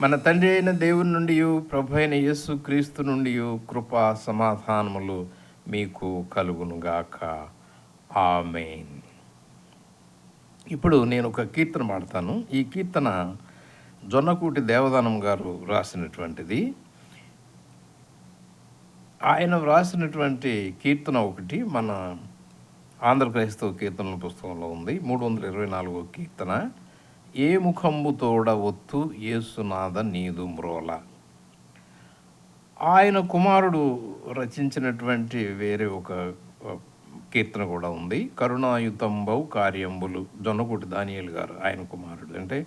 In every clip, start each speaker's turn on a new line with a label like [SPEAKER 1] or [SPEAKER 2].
[SPEAKER 1] మన తండ్రి అయిన దేవుని నుండి ప్రభు అయిన యేసు క్రీస్తు నుండి కృపా సమాధానములు మీకు కలుగునుగాక. ఆమేన్. ఇప్పుడు నేను ఒక కీర్తన పాడతాను. ఈ కీర్తన జొన్నకూటి దేవదానం గారు రాసినటువంటిది. ఆయన వ్రాసినటువంటి కీర్తన ఒకటి మన ఆంధ్రప్రదేశ్తో కీర్తనల పుస్తకంలో ఉంది. 324 కీర్తన. ఏ ముఖంబు తోడ ఒత్తు యేసునాథ నీదు మ్రోల. ఆయన కుమారుడు రచించినటువంటి వేరే ఒక కీర్తన కూడా ఉంది. కరుణాయుతంబౌ కార్యంబులు. జొన్నకూటి దానియేలు గారు ఆయన కుమారుడు, అంటే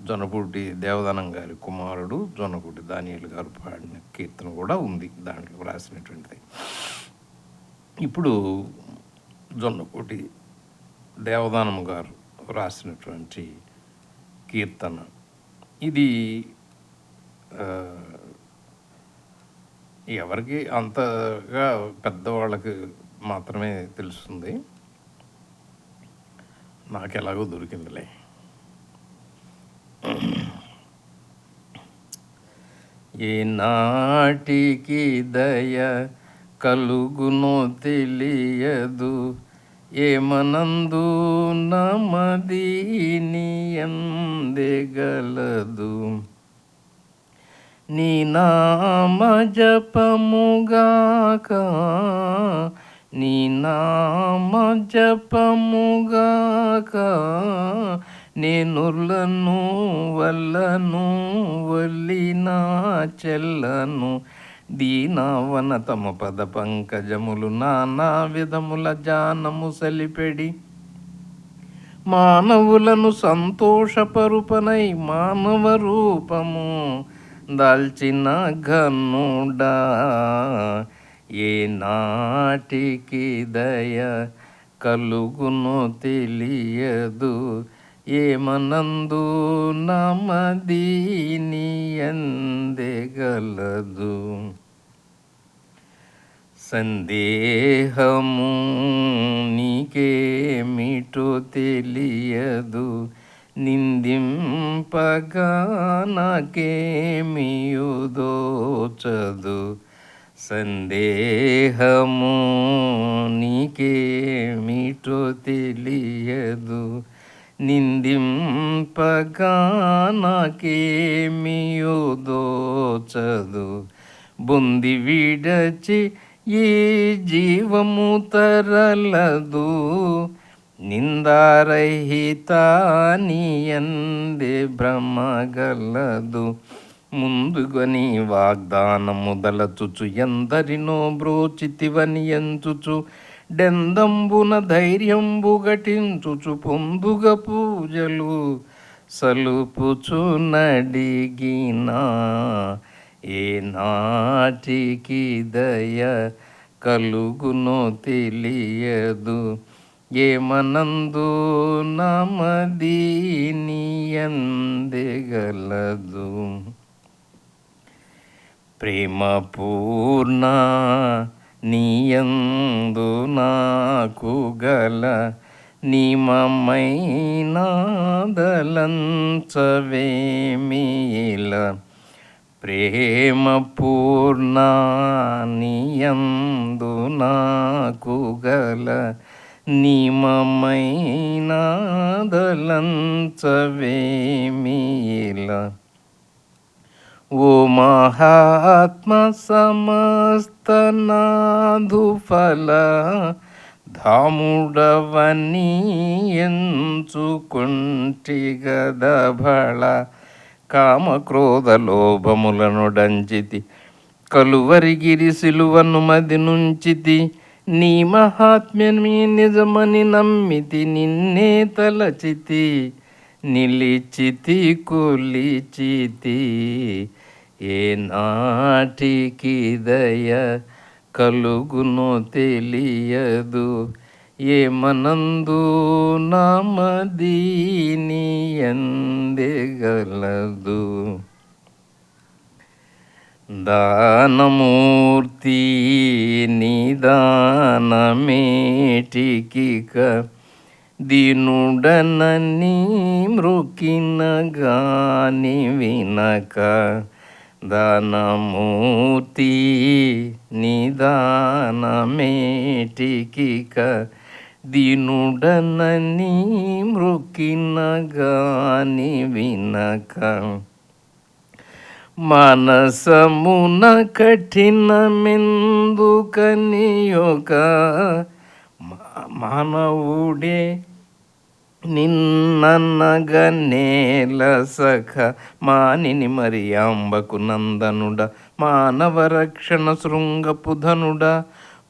[SPEAKER 1] జొన్నకూటి దేవదానం గారి కుమారుడు జొన్నకూటి దానియేలు గారు పాడిన కీర్తన కూడా ఉంది దాంట్లో రాసినటువంటిది. ఇప్పుడు జొన్నకూటి దేవదానం గారు రాసినటువంటి కీర్తన ఇది ఎవరికి అంతగా పెద్దవాళ్ళకి మాత్రమే తెలుస్తుంది. నాకు ఎలాగో దొరికిందిలే. ఏనాటికి దయ కలుగునో తెలియదు, ఏమనందు నమదీని అందెగలదు. నీ నామ జపముగాక, నీ నామ జపముగాక, నేనులను వల్లను వల్లినా చెల్లను. దీనవన తమ పద పంకజములు నానా విధముల జానము సలిపెడి, మానవులను సంతోషపరుపనై మానవ రూపము దాల్చిన ఘనుడా. ఏ నాటికి దయ కలుగునో తెలియదు, ఏమనందు నమదీని అందెగలదు. సందేహము నీకేమిటో తెలియదు, నిందింపగా నాకేమియు దోచదు. సందేహము నీకేమిటో తెలియదు, నిందింపగా నాకేమియు దోచదు. బొంది విడచి ఈ జీవము తరలదు, నిందారహితాని అందే భ్రమగలదు. ముందుగా నీ వాగ్దానము దలచుచు ఎందరినో బ్రోచితివని ఎంచుచు, డెందంబున ధైర్యంబు గటించుచు పొందుగ పూజలు సలుపుచు నడిగినా. ఏ నాటికి దయ కలుగునో తెలియదు, ఏమనందు నమదీని అందెగలదు. ప్రేమ పూర్ణ నీయందు నాకు గల నిమమైన దలంచవేమిల. ప్రేమ పూర్ణ నీయందు నాకు గల నిమమైన దలంచవేమిల. ఓ మహాత్మ సమస్త నాధు ఫల ధాముడవని ఎంచుకుంటి గదభళ. కామక్రోధ లోభములను డంచితి, కలువరిగిరి సిలువను మది నుంచితి. నీ మహాత్మ్యమే నిజమని నమ్మితి, నిన్నే తలచితి నిలిచితి కొలిచితి. ఏ నాటికి దయ కలుగునో తెలియదు, ఏమనందు నమదీని అందెగలదు. దానమూర్తి నిదానమేటికిక దీనుడనని మృకిన గాని వినక దానమూర్తి నిదానమేటికిక దీనుడనని మృకిన గాని వినక మనసమున కఠినమెందుకని ఒక మానవుడే నిన్ననగా నేల సఖ మానిని మరియాంబకు నందనుడ మానవ రక్షణ శృంగపుధనుడ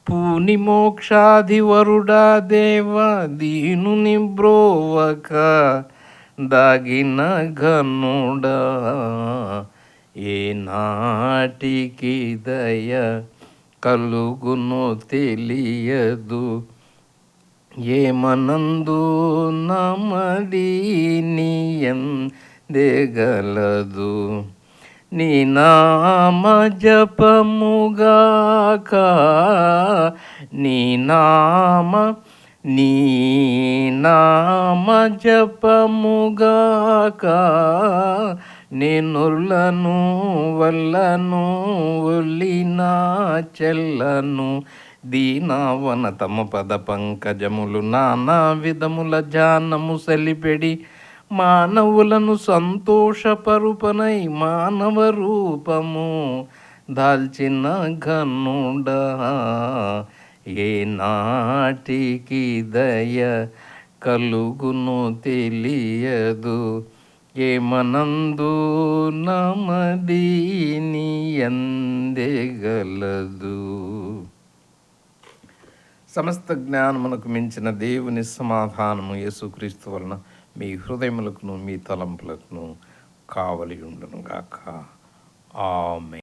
[SPEAKER 1] పూని మోక్షాధివరుడా దేవ దీనుని బ్రోవక దాగిన ఘనుడా ఏ నాటికి దయ కలుగునో తెలియదు ఏమనందు నమడి నీయందెగలదు నీ నామ జపముగాక నీ నామ జపముగాక నేనులను వల్లను ఒలినా చెల్లను దీనావన తమ పద పంకజములు నానా విధముల జానము సలిపెడి మానవులను సంతోషపరుపనై మానవ రూపము దాల్చిన ఘనుడా ఏ నాటికి దయ కలుగును తెలియదు ఏమనందు నమదీని అందెగలదు. సమస్త జ్ఞానమునకు మించిన దేవుని సమాధానము యేసుక్రీస్తు వలన మీ హృదయములకును మీ తలంపులకును కావలి ఉండును గాక. ఆమేన్.